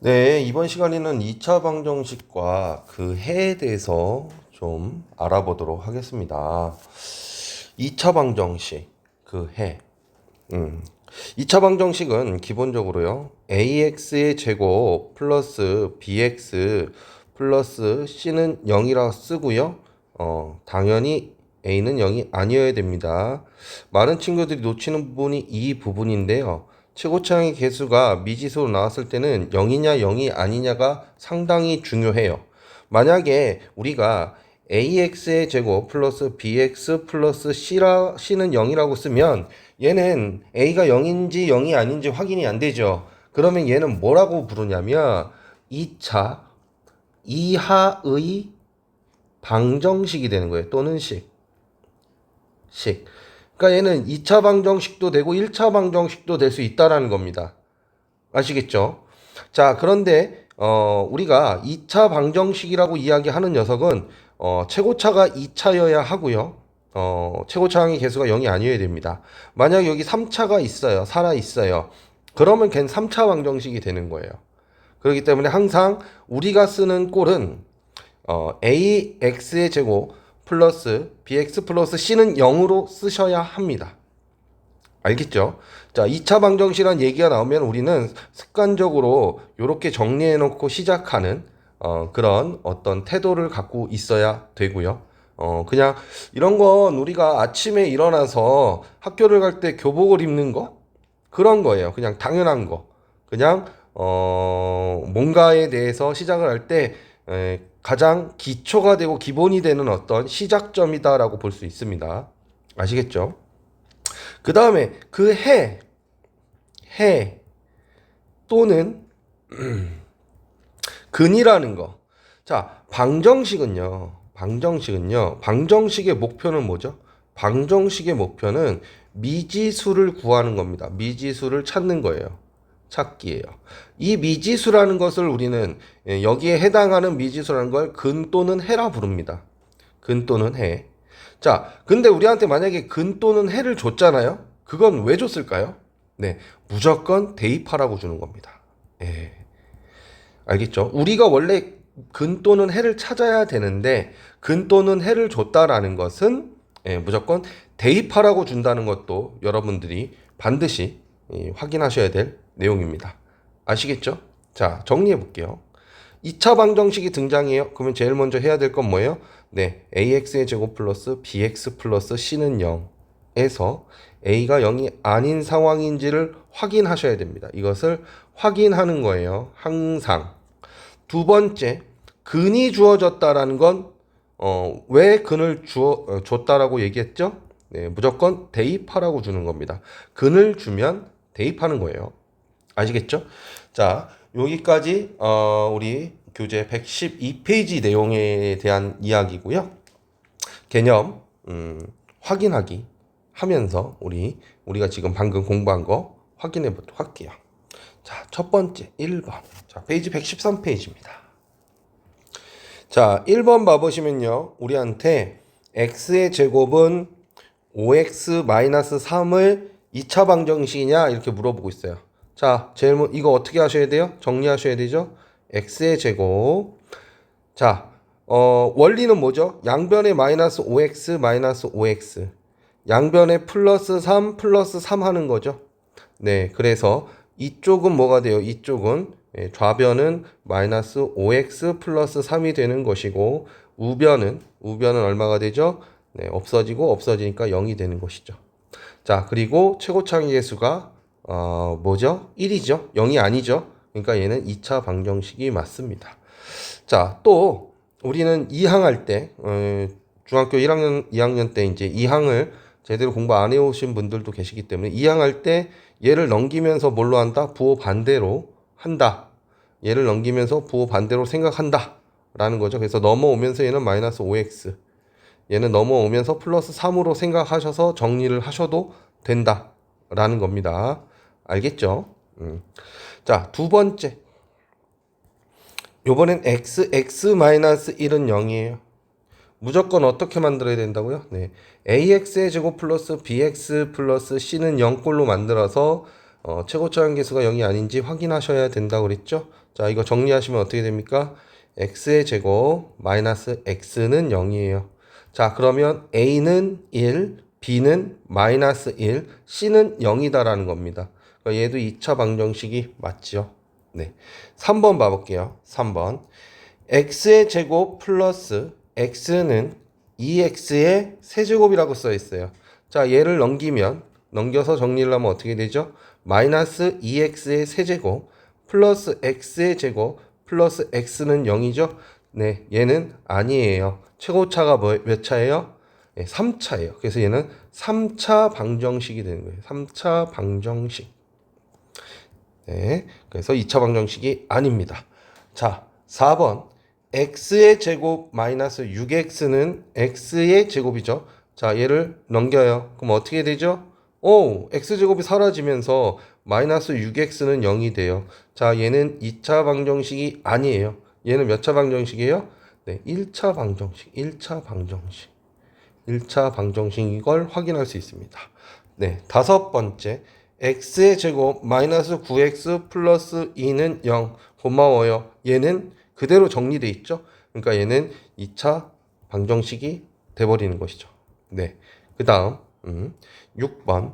네, 이번 시간에는 2차 방정식과 그 해에 대해서 좀 알아보도록 하겠습니다. 2차 방정식, 그 해. 음. 2차 방정식은 기본적으로요. ax의 제곱 플러스 bx 플러스 c는 0이라 쓰고요. 당연히 a는 0이 아니어야 됩니다. 많은 친구들이 놓치는 부분이 이 부분인데요. 최고차항의 개수가 미지수로 나왔을 때는 0이냐 0이 아니냐가 상당히 중요해요. 만약에 우리가 ax의 제곱 플러스 bx 플러스 c는 0이라고 쓰면 얘는 a가 0인지 0이 아닌지 확인이 안 되죠. 그러면 얘는 뭐라고 부르냐면 2차 이하의 방정식이 되는 거예요. 또는 식. 그러니까 얘는 2차 방정식도 되고 1차 방정식도 될 수 있다라는 겁니다. 아시겠죠? 자, 그런데 우리가 2차 방정식이라고 이야기하는 녀석은 최고차가 2차여야 하고요. 최고차항의 개수가 0이 아니어야 됩니다. 만약 여기 3차가 있어요. 살아 있어요. 그러면 걔는 3차 방정식이 되는 거예요. 그렇기 때문에 항상 우리가 쓰는 꼴은 ax의 제곱 플러스 bx 플러스 c는 0으로 쓰셔야 합니다. 알겠죠? 자, 2차 방정식이란 얘기가 나오면 우리는 습관적으로 이렇게 정리해 놓고 시작하는 그런 어떤 태도를 갖고 있어야 되고요. 그냥 이런 건 우리가 아침에 일어나서 학교를 갈 때 교복을 입는 거? 그런 거예요. 그냥 당연한 거. 그냥 뭔가에 대해서 시작을 할 때 가장 기초가 되고 기본이 되는 어떤 시작점이다라고 볼 수 있습니다. 아시겠죠? 그 다음에 그 해 또는 근이라는 거. 자, 방정식의 목표는 뭐죠? 방정식의 목표는 미지수를 구하는 겁니다. 미지수를 찾는 거예요. 찾기예요. 이 미지수라는 것을 우리는 여기에 해당하는 미지수라는 걸 근 또는 해라 부릅니다. 근 또는 해. 자, 근데 우리한테 만약에 근 또는 해를 줬잖아요? 그건 왜 줬을까요? 네, 무조건 대입하라고 주는 겁니다. 예, 알겠죠? 우리가 원래 근 또는 해를 찾아야 되는데 근 또는 해를 줬다라는 것은 무조건 대입하라고 준다는 것도 여러분들이 반드시 확인하셔야 될 내용입니다. 아시겠죠? 자, 정리해 볼게요. 2차 방정식이 등장해요. 그러면 제일 먼저 해야 될 건 뭐예요? 네, ax의 제곱 플러스 bx 플러스 c는 0에서 a가 0이 아닌 상황인지를 확인하셔야 됩니다. 이것을 확인하는 거예요. 항상. 두 번째, 근이 주어졌다라는 건 왜 근을 줬다라고 얘기했죠? 네, 무조건 대입하라고 주는 겁니다. 근을 주면 대입하는 거예요. 아시겠죠? 자, 여기까지 우리 교재 112페이지 내용에 대한 이야기고요. 개념 확인하기 하면서 우리가 지금 방금 공부한 거 확인해 보도록 할게요. 자, 첫 번째 1번. 자, 페이지 113페이지입니다. 자, 1번 봐보시면요. 우리한테 x의 제곱은 5x-3을 2차 방정식이냐 이렇게 물어보고 있어요. 자, 제일 이거 어떻게 하셔야 돼요? 정리하셔야 되죠? x의 제곱. 자, 원리는 뭐죠? 양변에 마이너스 5x 마이너스 5x. 양변에 플러스 3 플러스 3 하는 거죠. 네, 그래서 이쪽은 뭐가 돼요? 이쪽은 좌변은 마이너스 5x 플러스 3이 되는 것이고 우변은 얼마가 되죠? 네, 없어지니까 0이 되는 것이죠. 자, 그리고 최고차항의 개수가 뭐죠? 1이죠. 0이 아니죠. 그러니까 얘는 2차 방정식이 맞습니다. 자, 또 우리는 2항 때 중학교 2학년 때 이제 2항을 제대로 공부 안 해오신 분들도 계시기 때문에 2항 때 얘를 넘기면서 뭘로 한다? 부호 반대로 한다. 얘를 넘기면서 부호 반대로 생각한다. 라는 거죠. 그래서 넘어오면서 얘는 마이너스 5x. 얘는 넘어오면서 플러스 3으로 생각하셔서 정리를 하셔도 된다. 라는 겁니다. 알겠죠? 자, 두 번째. 요번엔 x-1은 0이에요. 무조건 어떻게 만들어야 된다고요? 네. ax의 제곱 플러스 bx 플러스 c는 0꼴로 만들어서 최고차 함계수가 0이 아닌지 확인하셔야 된다고 그랬죠? 자, 이거 정리하시면 어떻게 됩니까? x의 제곱 마이너스 x는 0이에요. 자, 그러면 a는 1, b는 마이너스 1, c는 0이다라는 겁니다. 그러니까 얘도 2차 방정식이 맞죠? 네. 3번 봐볼게요. 3번. x의 제곱 플러스 x는 2x의 세제곱이라고 써 있어요. 자, 얘를 넘겨서 정리를 하면 어떻게 되죠? 마이너스 2x의 세제곱 플러스 x의 제곱 플러스 x는 0이죠? 네, 얘는 아니에요. 최고차가 몇 차예요? 네, 3차예요. 그래서 얘는 3차 방정식이 되는 거예요. 3차 방정식. 네, 그래서 2차 방정식이 아닙니다. 자, 4번. x의 제곱 마이너스 6x는 x의 제곱이죠. 자, 얘를 넘겨요. 그럼 어떻게 되죠? x제곱이 사라지면서 마이너스 6x는 0이 돼요. 자, 얘는 2차 방정식이 아니에요. 얘는 몇 차 방정식이에요? 네, 1차 방정식. 1차 방정식. 1차 방정식 이걸 확인할 수 있습니다. 네, 다섯 번째. x의 제곱 마이너스 9x 플러스 2는 0. 고마워요. 얘는 그대로 정리돼 있죠. 그러니까 얘는 2차 방정식이 돼버리는 것이죠. 네. 그 다음 6번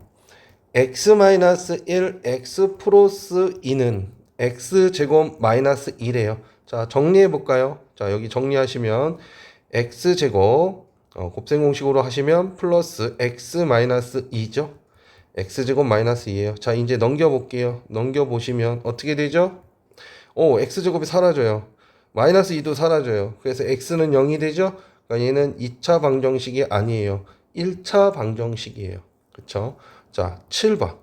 x-1 x 플러스 2는 x제곱 마이너스 1이에요. 자, 정리해 볼까요? 자, 여기 정리하시면 x제곱 곱셈 공식으로 하시면 플러스 x 마이너스 2죠. x제곱 마이너스 2예요. 자, 이제 넘겨볼게요. 넘겨보시면 어떻게 되죠? x제곱이 사라져요. 마이너스 2도 사라져요. 그래서 x는 0이 되죠? 그러니까 얘는 2차 방정식이 아니에요. 1차 방정식이에요. 그쵸? 자, 7번.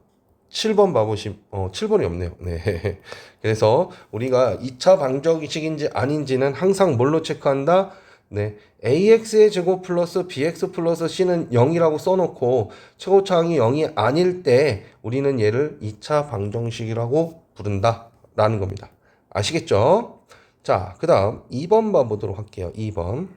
7번 봐보시면, 7번이 없네요. 네. 그래서 우리가 2차 방정식인지 아닌지는 항상 뭘로 체크한다? 네. ax의 제곱 플러스 bx 플러스 c는 0이라고 써놓고 최고차항이 0이 아닐 때 우리는 얘를 2차 방정식이라고 부른다. 라는 겁니다. 아시겠죠? 자, 그 다음 2번 봐보도록 할게요. 2번.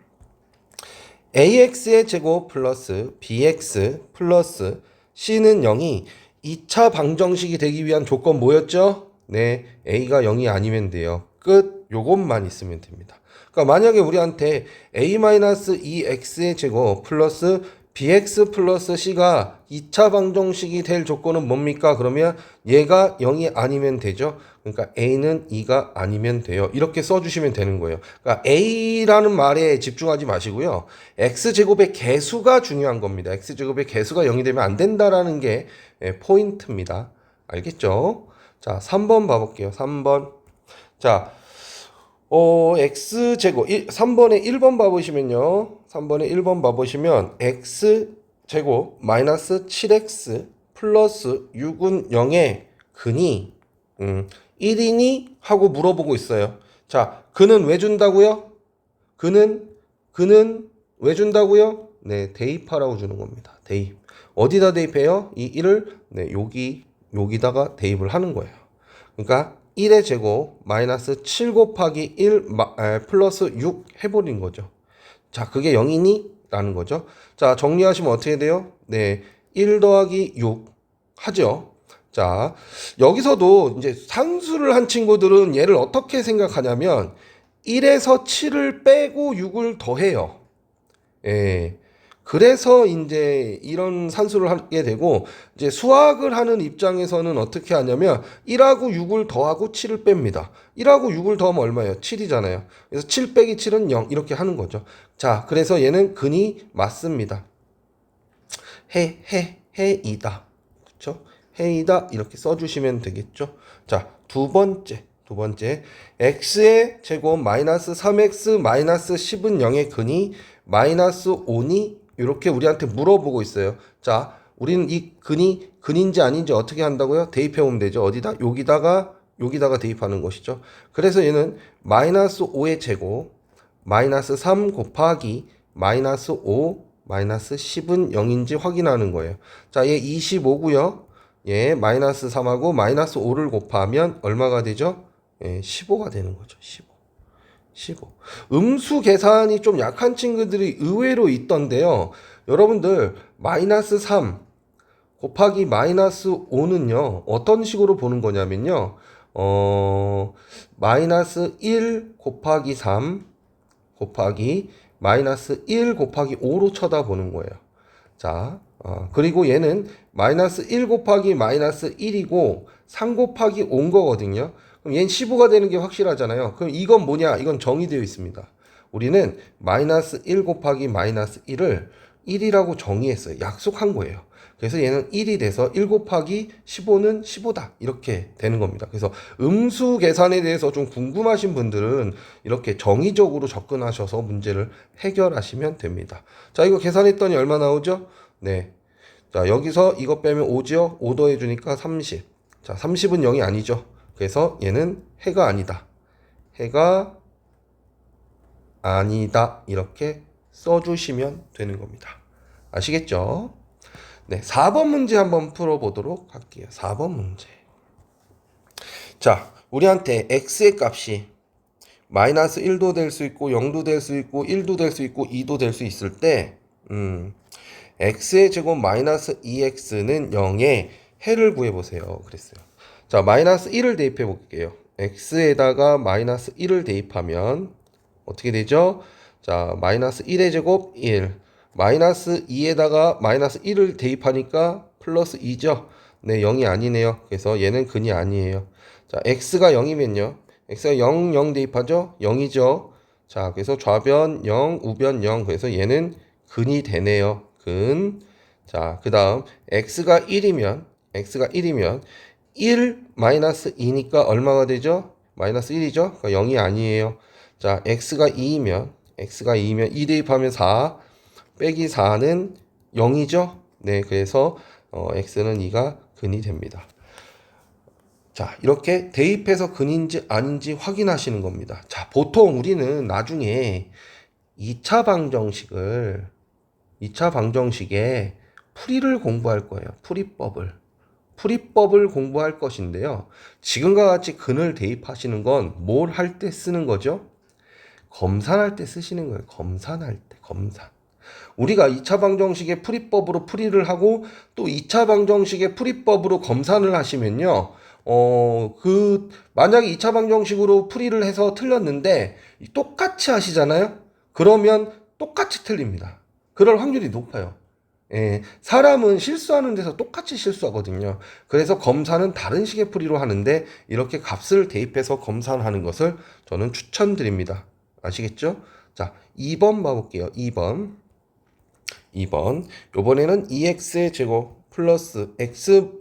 ax의 제곱 플러스 bx 플러스 c는 0이 2차 방정식이 되기 위한 조건 뭐였죠? 네, a가 0이 아니면 돼요. 끝. 요것만 있으면 됩니다. 그러니까 만약에 우리한테 a-2x의 제곱 플러스 bx 플러스 c가 2차 방정식이 될 조건은 뭡니까? 그러면 얘가 0이 아니면 되죠. 그러니까 a는 2가 아니면 돼요. 이렇게 써주시면 되는 거예요. 그러니까 a라는 말에 집중하지 마시고요. x제곱의 개수가 중요한 겁니다. x제곱의 개수가 0이 되면 안 된다라는 게 포인트입니다. 알겠죠? 자, 3번 봐볼게요. 3번. 자, x제곱 3번에 1번 봐보시면요. 3번에 1번 봐보시면 x제곱 마이너스 7x 플러스 6은 0의 근이 1이니? 하고 물어보고 있어요. 자, 근은 왜 준다고요? 근은 왜 준다고요? 네, 대입하라고 주는 겁니다. 대입. 어디다 대입해요? 이 1을 네, 여기다가 대입을 하는 거예요. 그러니까 1의 제곱 마이너스 7 곱하기 1 플러스 6 해버린 거죠. 자, 그게 0이니? 라는 거죠. 자, 정리하시면 어떻게 돼요? 네, 1 더하기 6 하죠. 자, 여기서도 이제 상수를 한 친구들은 얘를 어떻게 생각하냐면 1에서 7을 빼고 6을 더해요. 예. 그래서 이제 이런 산수를 하게 되고 이제 수학을 하는 입장에서는 어떻게 하냐면 1하고 6을 더하고 7을 뺍니다. 1하고 6을 더하면 얼마예요? 7이잖아요. 그래서 7 빼기 7은 0 이렇게 하는 거죠. 자, 그래서 얘는 근이 맞습니다. 해이다. 그렇죠? 해이다 이렇게 써주시면 되겠죠. 자, 두 번째 x의 제곱 마이너스 3x 마이너스 10은 0의 근이 마이너스 5니? 이렇게 우리한테 물어보고 있어요. 자, 우리는 이 근이 근인지 아닌지 어떻게 한다고요? 대입해 오면 되죠. 어디다? 여기다가 대입하는 것이죠. 그래서 얘는 마이너스 5의 제곱 마이너스 3 곱하기 마이너스 5 마이너스 10은 0인지 확인하는 거예요. 자, 얘 25고요. 얘 마이너스 3하고 마이너스 5를 곱하면 얼마가 되죠? 예, 15가 되는 거죠. 15. 음수 계산이 좀 약한 친구들이 의외로 있던데요. 여러분들 마이너스 3 곱하기 마이너스 5는요, 어떤 식으로 보는 거냐면요, 마이너스 1 곱하기 3 곱하기 마이너스 1 곱하기 5로 쳐다보는 거예요. 자, 그리고 얘는 마이너스 1 곱하기 마이너스 1이고 3 곱하기 5인 거거든요. 그럼 얘는 15가 되는 게 확실하잖아요. 그럼 이건 뭐냐? 이건 정의되어 있습니다. 우리는 마이너스 1 곱하기 마이너스 1을 1이라고 정의했어요. 약속한 거예요. 그래서 얘는 1이 돼서 1 곱하기 15는 15다. 이렇게 되는 겁니다. 그래서 음수 계산에 대해서 좀 궁금하신 분들은 이렇게 정의적으로 접근하셔서 문제를 해결하시면 됩니다. 자, 이거 계산했더니 얼마 나오죠? 네. 자, 여기서 이거 빼면 5죠? 5 더해주니까 30. 자, 30은 0이 아니죠. 그래서 얘는 해가 아니다. 해가 아니다. 이렇게 써주시면 되는 겁니다. 아시겠죠? 네, 4번 문제 한번 풀어보도록 할게요. 4번 문제. 자, 우리한테 x의 값이 마이너스 1도 될 수 있고 0도 될 수 있고 1도 될 수 있고 2도 될 수 있을 때 x의 제곱 마이너스 2x는 0의 해를 구해보세요. 그랬어요. 자, 마이너스 1을 대입해 볼게요. x에다가 마이너스 1을 대입하면 어떻게 되죠? 자, 마이너스 1의 제곱 1, 마이너스 2에다가 마이너스 1을 대입하니까 플러스 2죠? 네, 0이 아니네요. 그래서 얘는 근이 아니에요. 자, x가 0이면요. x가 0, 0 대입하죠? 0이죠? 자, 그래서 좌변 0, 우변 0. 그래서 얘는 근이 되네요. 근. 자, 그 다음 x가 1이면 1 마이너스 2니까 얼마가 되죠? 마이너스 1이죠? 그러니까 0이 아니에요. 자, x가 2이면 2 대입하면 4 빼기 4는 0이죠? 네, 그래서 x는 2가 근이 됩니다. 자, 이렇게 대입해서 근인지 아닌지 확인하시는 겁니다. 자, 보통 우리는 나중에 2차 방정식에 풀이를 공부할 거예요. 풀이법을 공부할 것인데요. 지금과 같이 근을 대입하시는 건 뭘 할 때 쓰는 거죠? 검산할 때 쓰시는 거예요. 검산. 우리가 2차 방정식의 풀이법으로 풀이를 하고 또 2차 방정식의 풀이법으로 검산을 하시면요. 만약에 2차 방정식으로 풀이를 해서 틀렸는데 똑같이 하시잖아요? 그러면 똑같이 틀립니다. 그럴 확률이 높아요. 예, 사람은 실수하는 데서 똑같이 실수하거든요. 그래서 검사는 다른 식의 풀이로 하는데 이렇게 값을 대입해서 검사하는 것을 저는 추천드립니다. 아시겠죠? 자, 2번 봐볼게요. 2번. 요번에는 2x의 제곱 플러스 x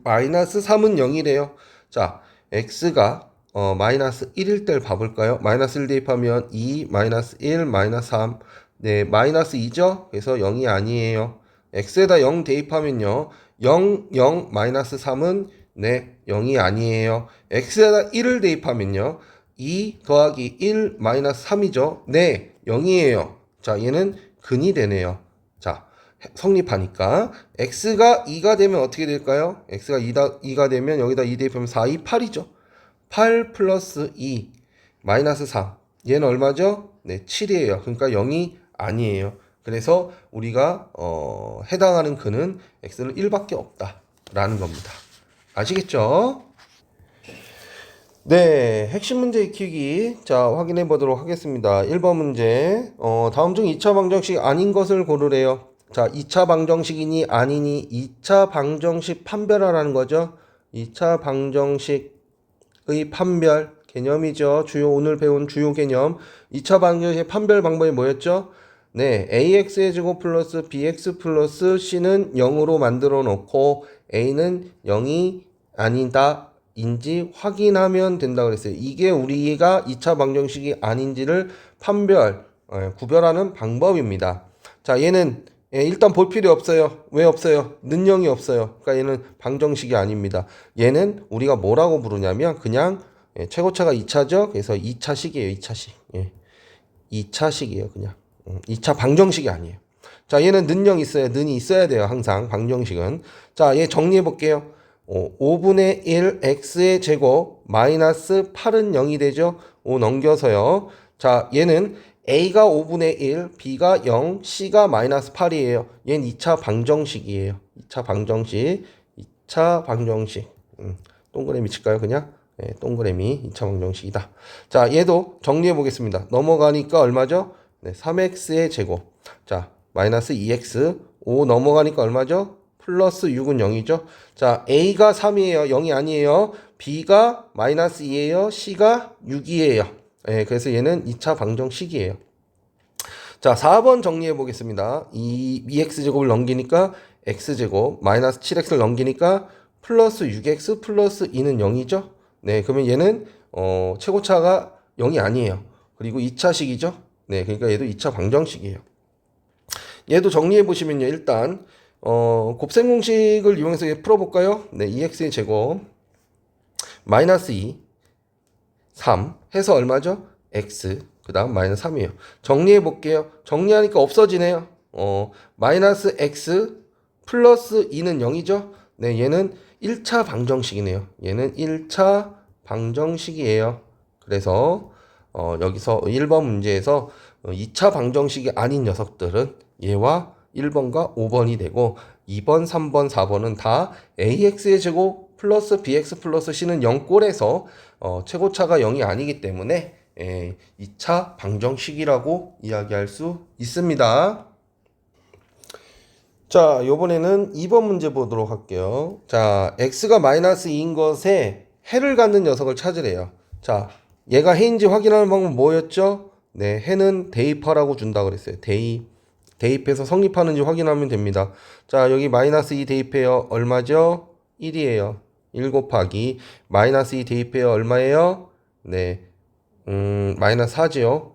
마이너스 3은 0이래요. 자, x가 마이너스 1일 때를 봐볼까요? 마이너스 1 대입하면 2, 마이너스 1, 마이너스 3. 네, 마이너스 2죠? 그래서 0이 아니에요. x에다 0 대입하면요. 0, 마이너스 3은 네, 0이 아니에요. x에다 1을 대입하면요. 2 더하기 1 마이너스 3이죠. 네, 0이에요. 자, 얘는 근이 되네요. 자, 성립하니까 x가 2가 되면 어떻게 될까요? x가 2가 되면 여기다 2 대입하면 4, 2, 8이죠. 8 플러스 2 마이너스 3. 얘는 얼마죠? 네, 7이에요. 그러니까 0이 아니에요. 그래서 우리가 해당하는 근은 x는 1밖에 없다라는 겁니다. 아시겠죠? 네, 핵심 문제 익히기. 자, 확인해 보도록 하겠습니다. 1번 문제. 다음 중 2차 방정식 아닌 것을 고르래요. 자, 2차 방정식이니 아니니 2차 방정식 판별하라는 거죠. 2차 방정식의 판별 개념이죠. 오늘 배운 주요 개념. 2차 방정식의 판별 방법이 뭐였죠? 네, ax의 제곱 플러스 bx 플러스 c는 0으로 만들어 놓고 a는 0이 아니다 인지 확인하면 된다 그랬어요. 이게 우리가 2차 방정식이 아닌지를 구별하는 방법입니다. 자, 얘는 일단 볼 필요 없어요. 왜 없어요? 능력이 없어요. 그러니까 얘는 방정식이 아닙니다. 얘는 우리가 뭐라고 부르냐면 그냥 최고차가 2차죠. 그래서 2차식이에요. 2차식. 2차식이에요. 그냥. 2차 방정식이 아니에요. 자, 얘는 능이 있어야 돼요. 항상 방정식은. 자, 얘 정리해 볼게요. 5분의 1 x의 제곱 마이너스 8은 0이 되죠. 5 넘겨서요. 자, 얘는 a가 5분의 1, b가 0, c가 마이너스 8이에요. 얘는 2차 방정식이에요. 2차 방정식. 2차 방정식. 동그라미 칠까요, 그냥? 네, 동그라미 2차 방정식이다. 자, 얘도 정리해 보겠습니다. 넘어가니까 얼마죠? 네, 3x의 제곱. 자, 마이너스 2x. 5 넘어가니까 얼마죠? 플러스 6은 0이죠. 자, a가 3이에요. 0이 아니에요. b가 마이너스 2예요. c가 6이에요. 네, 그래서 얘는 2차 방정식이에요. 자, 4번 정리해 보겠습니다. 2x제곱을 넘기니까 x제곱, 마이너스 7x를 넘기니까 플러스 6x 플러스 2는 0이죠. 네, 그러면 얘는 최고차가 0이 아니에요. 그리고 2차식이죠. 네, 그러니까 얘도 2차 방정식이에요. 얘도 정리해 보시면요. 일단 곱셈 공식을 이용해서 얘 풀어볼까요? 네, 2x의 제곱 마이너스 2 3 해서 얼마죠? x 그 다음 마이너스 3이에요. 정리해 볼게요. 정리하니까 없어지네요. 마이너스 x 플러스 2는 0이죠. 네, 얘는 1차 방정식이네요. 얘는 1차 방정식이에요. 그래서 여기서 1번 문제에서 2차 방정식이 아닌 녀석들은 얘와 1번과 5번이 되고 2번, 3번, 4번은 다 ax의 제곱 플러스 bx 플러스 c는 0꼴에서 최고차가 0이 아니기 때문에 2차 방정식이라고 이야기할 수 있습니다. 자, 요번에는 2번 문제 보도록 할게요. 자, x가 마이너스 2인 것에 해를 갖는 녀석을 찾으래요. 자, 얘가 해인지 확인하는 방법은 뭐였죠? 네, 해는 대입하라고 준다 그랬어요. 대입해서 성립하는지 확인하면 됩니다. 자, 여기 마이너스 2 대입해요. 얼마죠? 1이에요. 1 곱하기 마이너스 2 대입해요. 얼마예요? 네, 마이너스 4지요.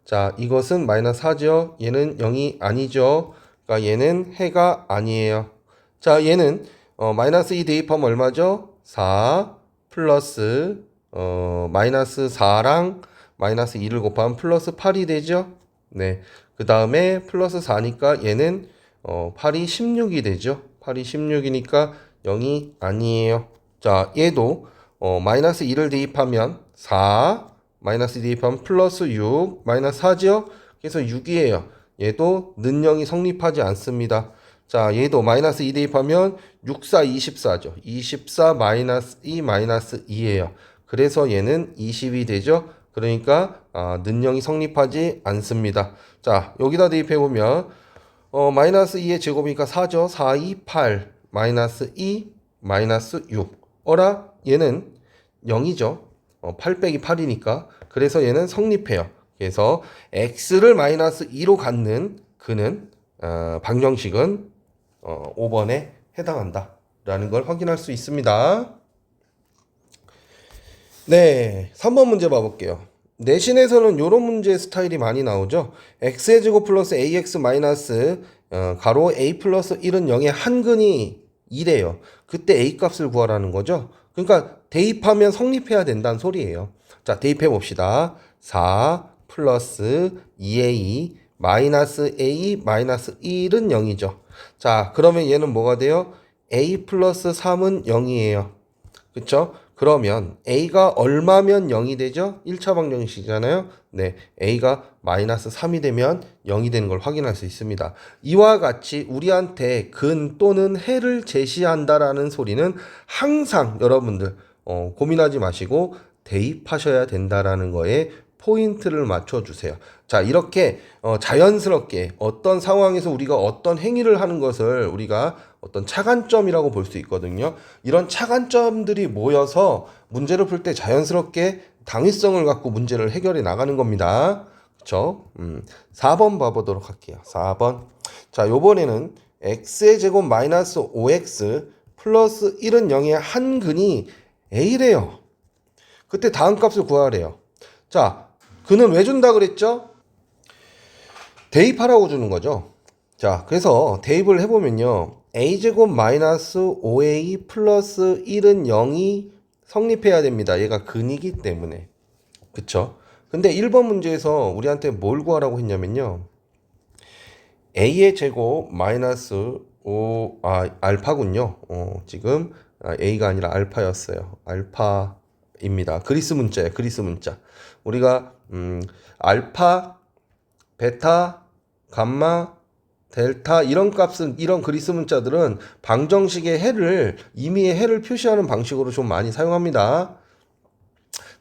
자, 이것은 마이너스 4지요. 얘는 0이 아니죠. 그러니까 얘는 해가 아니에요. 자, 얘는 마이너스 2 대입하면 얼마죠? 4 플러스 마이너스 4랑 마이너스 2를 곱하면 플러스 8이 되죠. 네. 그 다음에 플러스 4니까 얘는 8이 16이 되죠. 8이 16이니까 0이 아니에요. 자, 얘도 마이너스 2를 대입하면 4 마이너스 대입하면 플러스 6 마이너스 4죠. 그래서 6이에요. 얘도 는영이 성립하지 않습니다. 자, 얘도 마이너스 2 대입하면 6, 4, 24죠. 24 마이너스 2 마이너스 2예요. 그래서 얘는 20이 되죠. 그러니까 는영이 성립하지 않습니다. 자, 여기다 대입해보면 마이너스 2의 제곱이니까 4죠. 4, 2, 8 마이너스 2 마이너스 6 어라 얘는 0이죠. 8 빼기 8이니까 그래서 얘는 성립해요. 그래서 x를 마이너스 2로 갖는 그는 방정식은 5번에 해당한다 라는 걸 확인할 수 있습니다. 네, 3번 문제 봐볼게요. 내신에서는 이런 문제 스타일이 많이 나오죠. x의 제곱 플러스 ax 마이너스 가로 a 플러스 1은 0의 한근이 2래요. 그때 a 값을 구하라는 거죠. 그러니까 대입하면 성립해야 된다는 소리예요. 자, 대입해 봅시다. 4 플러스 2a 마이너스 a 마이너스 1은 0이죠. 자, 그러면 얘는 뭐가 돼요? a 플러스 3은 0이에요. 그쵸? 그러면 a가 얼마면 0이 되죠? 1차 방정식이잖아요. 네, a가 마이너스 3이 되면 0이 되는 걸 확인할 수 있습니다. 이와 같이 우리한테 근 또는 해를 제시한다라는 소리는 항상 여러분들 고민하지 마시고 대입하셔야 된다라는 거에 포인트를 맞춰주세요. 자, 이렇게 자연스럽게 어떤 상황에서 우리가 어떤 행위를 하는 것을 우리가 어떤 차관점이라고 볼 수 있거든요. 이런 차관점들이 모여서 문제를 풀 때 자연스럽게 당위성을 갖고 문제를 해결해 나가는 겁니다. 그렇죠? 4번 봐보도록 할게요. 4번. 자, 요번에는 x의 제곱 마이너스 5x 플러스 1은 0의 한 근이 a래요. 그때 다음 값을 구하래요. 자, 근은 왜 준다 그랬죠? 대입하라고 주는 거죠. 자, 그래서 대입을 해보면요. a제곱 마이너스 5a 플러스 1은 0이 성립해야 됩니다. 얘가 근이기 때문에. 그쵸? 근데 1번 문제에서 우리한테 뭘 구하라고 했냐면요. a의 제곱 마이너스 5, 알파군요. 지금 a가 아니라 알파였어요. 알파입니다. 그리스 문자예요. 그리스 문자. 우리가 알파, 베타, 감마, 델타 이런 값은 이런 그리스 문자들은 방정식의 해를 임의의 해를 표시하는 방식으로 좀 많이 사용합니다.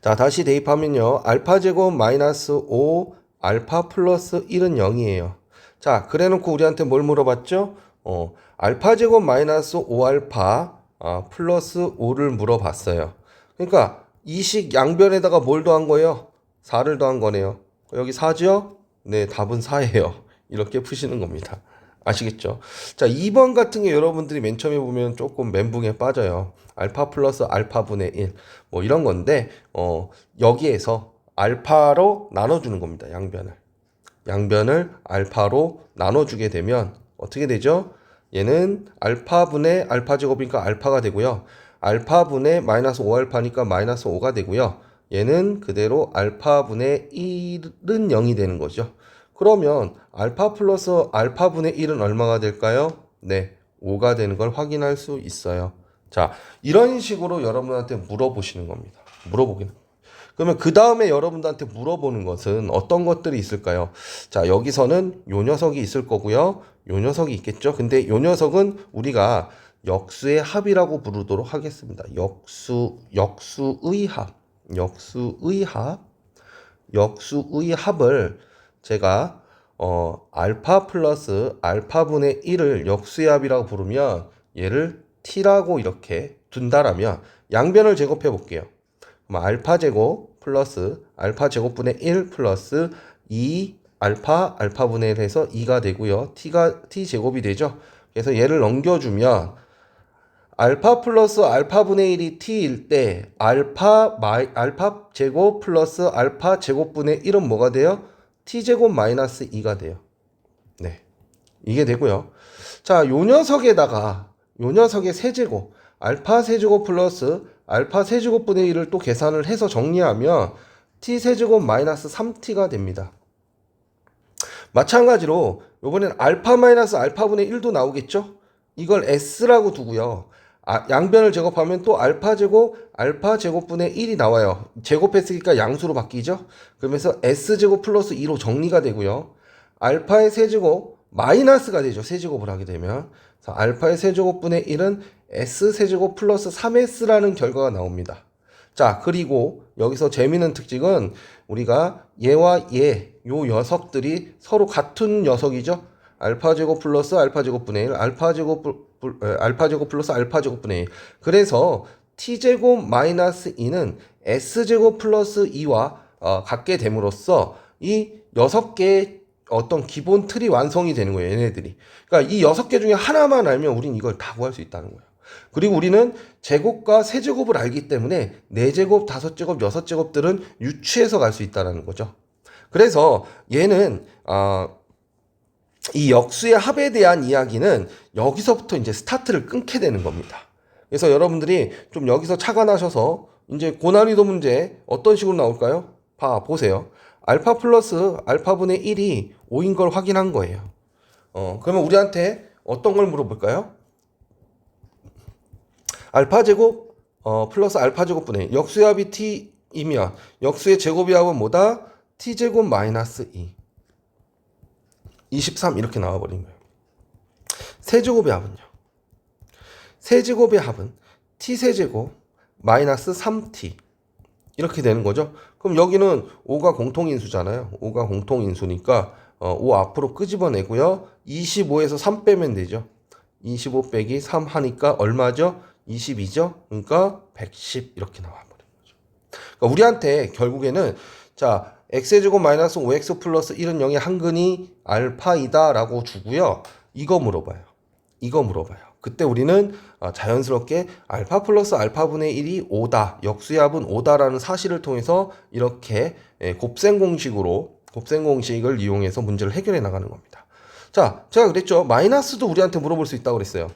자, 다시 대입하면요. 알파 제곱 마이너스 5 알파 플러스 1은 0이에요. 자, 그래놓고 우리한테 뭘 물어봤죠? 알파 제곱 마이너스 5알파 플러스 5를 물어봤어요. 그러니까 이 식 양변에다가 뭘 더한 거예요? 4를 더한 거네요. 여기 4죠? 네, 답은 4예요. 이렇게 푸시는 겁니다. 아시겠죠? 자, 2번 같은 게 여러분들이 맨 처음에 보면 조금 멘붕에 빠져요. 알파 플러스 알파분의 1. 뭐 이런 건데, 여기에서 알파로 나눠주는 겁니다. 양변을 알파로 나눠주게 되면 어떻게 되죠? 얘는 알파분의 알파 제곱이니까 알파가 되고요. 알파분의 마이너스 5알파니까 마이너스 5가 되고요. 얘는 그대로 알파분의 1은 0이 되는 거죠. 그러면 알파 플러스 알파분의 1은 얼마가 될까요? 네, 5가 되는 걸 확인할 수 있어요. 자, 이런 식으로 여러분한테 물어보시는 겁니다. 물어보기는. 그러면 그 다음에 여러분들한테 물어보는 것은 어떤 것들이 있을까요? 자, 여기서는 요 녀석이 있을 거고요. 요 녀석이 있겠죠. 근데 요 녀석은 우리가 역수의 합이라고 부르도록 하겠습니다. 역수의 합을 제가 알파 플러스 알파분의 1을 역수의 합이라고 부르면 얘를 t라고 이렇게 둔다라면 양변을 제곱해 볼게요. 그럼 알파 제곱 플러스 알파 제곱분의 1 플러스 2 알파분의 1 해서 2가 되고요. t 제곱이 되죠. 그래서 얘를 넘겨주면 알파 플러스 알파분의 1이 t일 때 알파 제곱 플러스 알파 제곱분의 1은 뭐가 돼요? t 제곱 마이너스 2가 돼요. 네, 이게 되고요. 자, 요 녀석의 세제곱 알파 세제곱 플러스 알파 세제곱분의 1을 또 계산을 해서 정리하면 t 세제곱 마이너스 3t가 됩니다. 마찬가지로 요번엔 알파 마이너스 알파분의 1도 나오겠죠? 이걸 s라고 두고요. 양변을 제곱하면 또 알파 제곱분의 1이 나와요. 제곱했으니까 양수로 바뀌죠? 그러면서 s제곱 플러스 2로 정리가 되고요. 알파의 세제곱 마이너스가 되죠. 세제곱을 하게 되면. 그래서 알파의 세제곱분의 1은 s세제곱 플러스 3s라는 결과가 나옵니다. 자, 그리고 여기서 재미있는 특징은 우리가 얘와 요 녀석들이 서로 같은 녀석이죠. 알파제곱 플러스 알파제곱분의 1, 알파제곱 플러스 알파제곱분의 1. 그래서 t제곱 마이너스 2는 s제곱 플러스 2와 같게 됨으로써 이 6개의 어떤 기본 틀이 완성이 되는 거예요. 얘네들이. 그러니까 이 6개 중에 하나만 알면 우린 이걸 다 구할 수 있다는 거예요. 그리고 우리는 제곱과 세제곱을 알기 때문에 4제곱, 5제곱, 6제곱들은 유추해서 갈 수 있다는 거죠. 그래서 얘는 이 역수의 합에 대한 이야기는 여기서부터 이제 스타트를 끊게 되는 겁니다. 그래서 여러분들이 좀 여기서 차가 나셔서 이제 고난이도 문제 어떤 식으로 나올까요? 보세요. 알파 플러스 알파분의 1이 5인 걸 확인한 거예요. 그러면 우리한테 어떤 걸 물어볼까요? 알파 제곱 플러스 알파 제곱분의 역수의 합이 t이면 역수의 제곱의 합은 뭐다? t제곱 마이너스 2. 23 이렇게 나와버린 거예요. 세제곱의 합은요? 세제곱의 합은 t세제곱 마이너스 3t 이렇게 되는 거죠. 그럼 여기는 5가 공통인수잖아요. 5가 공통인수니까 5 앞으로 끄집어내고요. 25에서 3 빼면 되죠. 25 빼기 3 하니까 얼마죠? 22죠. 그러니까 110 이렇게 나와버린 거죠. 그러니까 우리한테 결국에는 자 x제곱 마이너스 5x 플러스 1은 0의 한근이 알파이다 라고 주고요. 이거 물어봐요. 그때 우리는 자연스럽게 알파 플러스 알파분의 1이 5다. 역수의 합은 5다라는 사실을 통해서 이렇게 곱셈 공식을 이용해서 문제를 해결해 나가는 겁니다. 자, 제가 그랬죠. 마이너스도 우리한테 물어볼 수 있다고 그랬어요.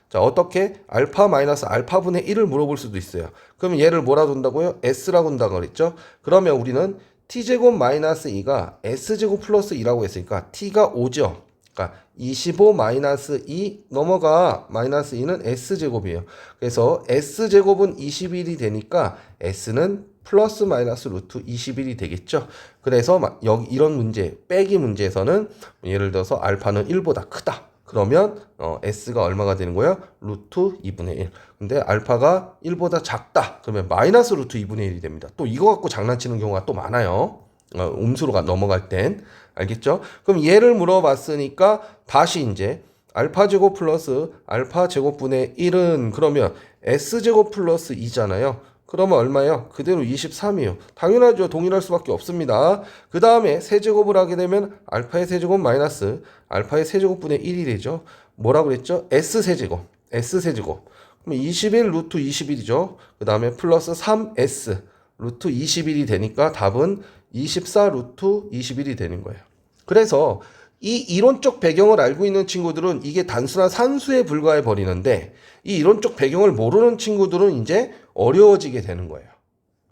자, 어떻게? 알파 마이너스 알파분의 1을 물어볼 수도 있어요. 그러면 얘를 뭐라 둔다고요? s라고 둔다고 그랬죠. 그러면 우리는 t제곱 마이너스 2가 s제곱 플러스 2라고 했으니까 t가 5죠. 그러니까 25 마이너스 2 넘어가 마이너스 2는 s제곱이에요. 그래서 s제곱은 21이 되니까 s는 플러스 마이너스 루트 21이 되겠죠. 그래서 여기 이런 문제, 빼기 문제에서는 예를 들어서 알파는 1보다 크다. 그러면 S가 얼마가 되는 거야? 루트 2분의 1. 근데 알파가 1보다 작다. 그러면 마이너스 루트 2분의 1이 됩니다. 또 이거 갖고 장난치는 경우가 또 많아요. 음수로 넘어갈 땐. 알겠죠? 그럼 얘를 물어봤으니까 다시 이제 알파 제곱 플러스 알파 제곱분의 1은 그러면 S제곱 플러스 2잖아요. 그러면 얼마예요? 그대로 23이에요. 당연하죠. 동일할 수밖에 없습니다. 그 다음에 세제곱을 하게 되면 알파의 세제곱 마이너스 알파의 세제곱분의 1이 되죠. 뭐라고 그랬죠? S세제곱. S세제곱. 그럼 21 루트 21이죠. 그 다음에 플러스 3S 루트 21이 되니까 답은 24 루트 21이 되는 거예요. 그래서 이 이론적 배경을 알고 있는 친구들은 이게 단순한 산수에 불과해 버리는데 이 이론적 배경을 모르는 친구들은 이제 어려워지게 되는 거예요.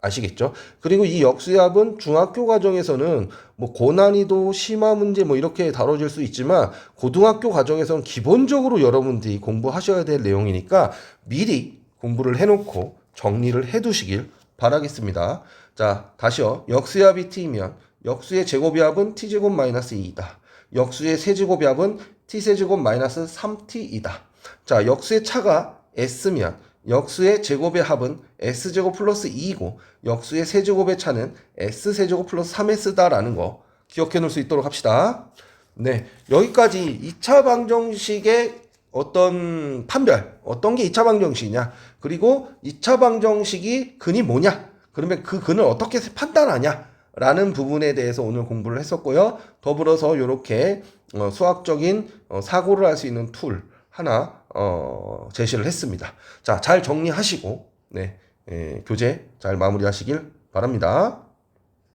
아시겠죠? 그리고 이 역수합은 중학교 과정에서는 뭐 고난이도 심화 문제 뭐 이렇게 다뤄질 수 있지만 고등학교 과정에서는 기본적으로 여러분들이 공부하셔야 될 내용이니까 미리 공부를 해놓고 정리를 해두시길 바라겠습니다. 자, 다시요. 역수합이 t이면 역수의 제곱의 합은 t제곱 마이너스 2이다. 역수의 세제곱의 합은 t세제곱 마이너스 3t이다. 자, 역수의 차가 s면 역수의 제곱의 합은 s제곱 플러스 2이고 역수의 세제곱의 차는 s세제곱 플러스 3s다라는 거 기억해 놓을 수 있도록 합시다. 네, 여기까지 2차 방정식의 어떤 판별, 어떤 게 2차 방정식이냐, 그리고 2차 방정식이 근이 뭐냐, 그러면 그 근을 어떻게 판단하냐 라는 부분에 대해서 오늘 공부를 했었고요. 더불어서 이렇게 수학적인 사고를 할 수 있는 툴 하나 제시를 했습니다. 자, 잘 정리하시고 교재 잘 마무리하시길 바랍니다.